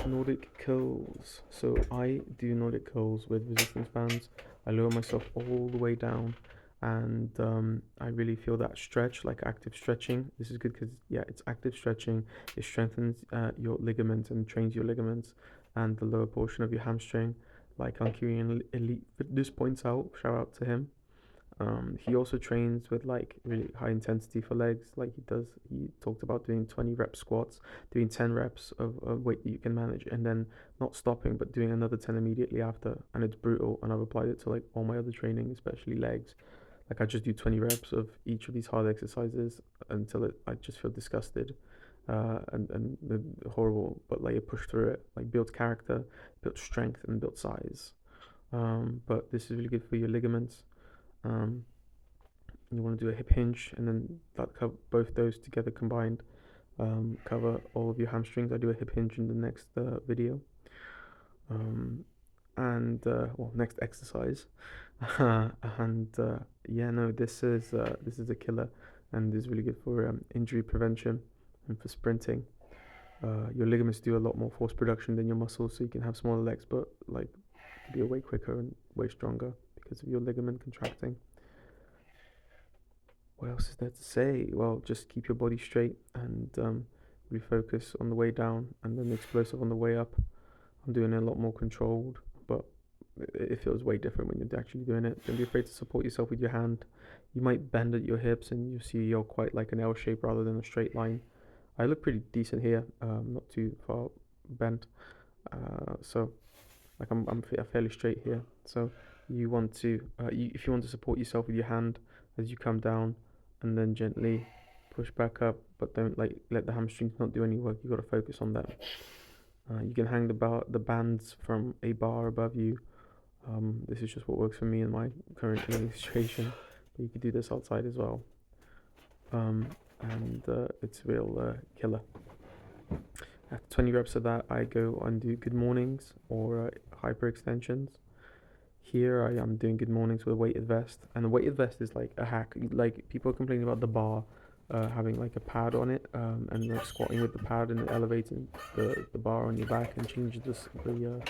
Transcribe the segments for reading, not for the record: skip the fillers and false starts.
Nordic Curles. So I do Nordic Curles with resistance bands. I lower myself all the way down, and I really feel that stretch, like active stretching. This is good because, yeah, it's active stretching. It strengthens your ligaments and trains your ligaments and the lower portion of your hamstring. Like Korean Elite Fitness points out, shout out to him. He also trains with like really high intensity for legs. Like he talked about doing 20 rep squats, doing 10 reps of weight that you can manage, and then not stopping, but doing another 10 immediately after. And it's brutal. And I've applied it to like all my other training, especially legs. Like I just do 20 reps of each of these hard exercises until I just feel disgusted. And horrible, but like it pushed through it, like built character, built strength, and built size. But this is really good for your ligaments. Um, you want to do a hip hinge, and then both those together combined cover all of your hamstrings. I do a hip hinge in the next video, and well, next exercise. And yeah, no, this is a killer, and is really good for injury prevention and for sprinting. Your ligaments do a lot more force production than your muscles, so you can have smaller legs, but like be way quicker and way stronger because of your ligament contracting. What else is there to say? Well, just keep your body straight and refocus on the way down, and then explosive on the way up. I'm doing it a lot more controlled, but it feels way different when you're actually doing it. Don't be afraid to support yourself with your hand. You might bend at your hips, and you see you're quite like an L shape rather than a straight line. I look pretty decent here, not too far bent. So like I'm fairly straight here. So you want to, if you want to support yourself with your hand as you come down, and then gently push back up, but don't like let the hamstrings not do any work. You got to focus on them. You can hang the bands from a bar above you. This is just what works for me in my current training situation, but you could do this outside as well. And it's real killer. After 20 reps of that, I go and do good mornings or hyper extensions. Here I am doing good mornings with a weighted vest, and the weighted vest is like a hack. Like people are complaining about the bar having like a pad on it, and like squatting with the pad and elevating the bar on your back and changes the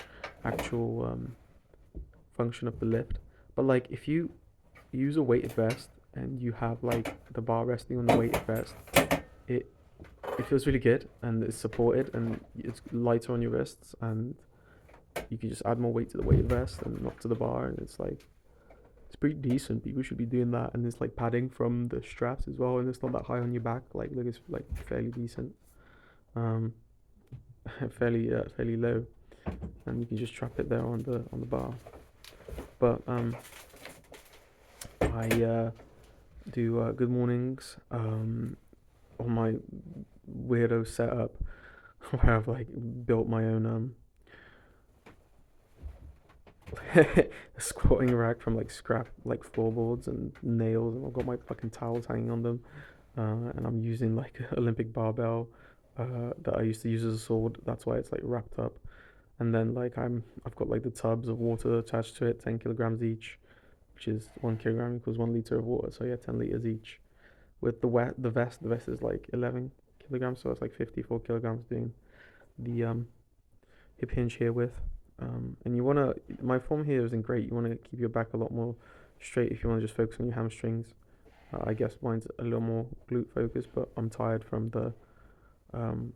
actual function of the lift. But like if you use a weighted vest and you have like the bar resting on the weighted vest, it it feels really good and it's supported and it's lighter on your wrists, and you can just add more weight to the weighted vest and not to the bar, and it's like it's pretty decent. People should be doing that, and it's like padding from the straps as well, and it's not that high on your back. Like look, it's like fairly decent, um, fairly low, and you can just trap it there on the bar. But I do good mornings on my weirdo setup where I've like built my own squatting rack from like scrap like floorboards and nails, and I've got my fucking towels hanging on them, and I'm using like an Olympic barbell that I used to use as a sword. That's why it's like wrapped up, and then like I've got like the tubs of water attached to it, 10 kilograms each, which is 1 kilogram equals 1 liter of water. So yeah, 10 liters each. With the vest is like 11 kilograms, so it's like 54 kilograms doing the hip hinge here with. And you wanna, my form here isn't great. You wanna keep your back a lot more straight if you wanna just focus on your hamstrings. I guess mine's a little more glute focused, but I'm tired from the um,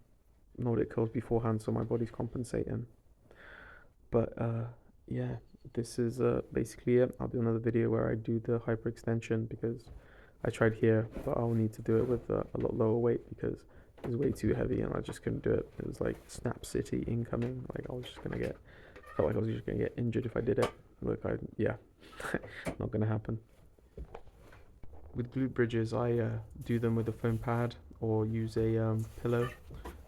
Nordic curls beforehand, so my body's compensating. But yeah, this is basically it. I'll do another video where I do the hyperextension because I tried here, but I'll need to do it with a lot lower weight because it was way too heavy and I just couldn't do it. It was like Snap City incoming. Like I was just gonna get, felt like I was just gonna get injured if I did it. Look, yeah, not gonna happen. With glute bridges, I do them with a foam pad or use a pillow,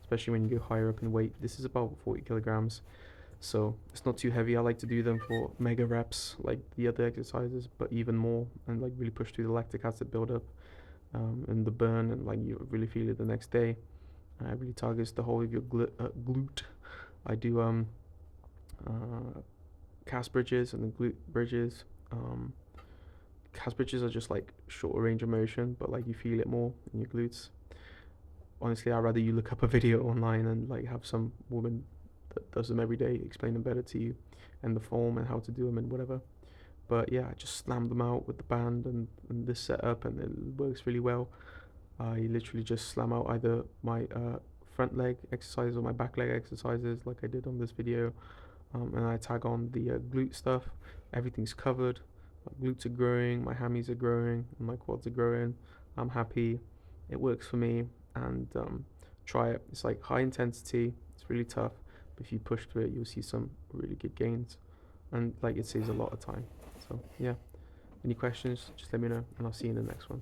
especially when you go higher up in weight. This is about 40 kilograms. So it's not too heavy. I like to do them for mega reps like the other exercises, but even more, and like really push through the lactic acid buildup and the burn, and like you really feel it the next day. It really targets the whole of your glute. I do calf bridges and then glute bridges. Calf bridges are just like shorter range of motion, but like you feel it more in your glutes. Honestly, I'd rather you look up a video online and like have some woman that does them every day explain them better to you, and the form and how to do them and whatever. But yeah, I just slammed them out with the band and this setup, and it works really well. I literally just slam out either my front leg exercises or my back leg exercises, like I did on this video, and I tag on the glute stuff. Everything's covered. My glutes are growing, my hammies are growing, and my quads are growing. I'm happy. It works for me, and try it. It's like high intensity. It's really tough, but if you push through it, you'll see some really good gains, and like it saves a lot of time. So yeah. Any questions? Just let me know, and I'll see you in the next one.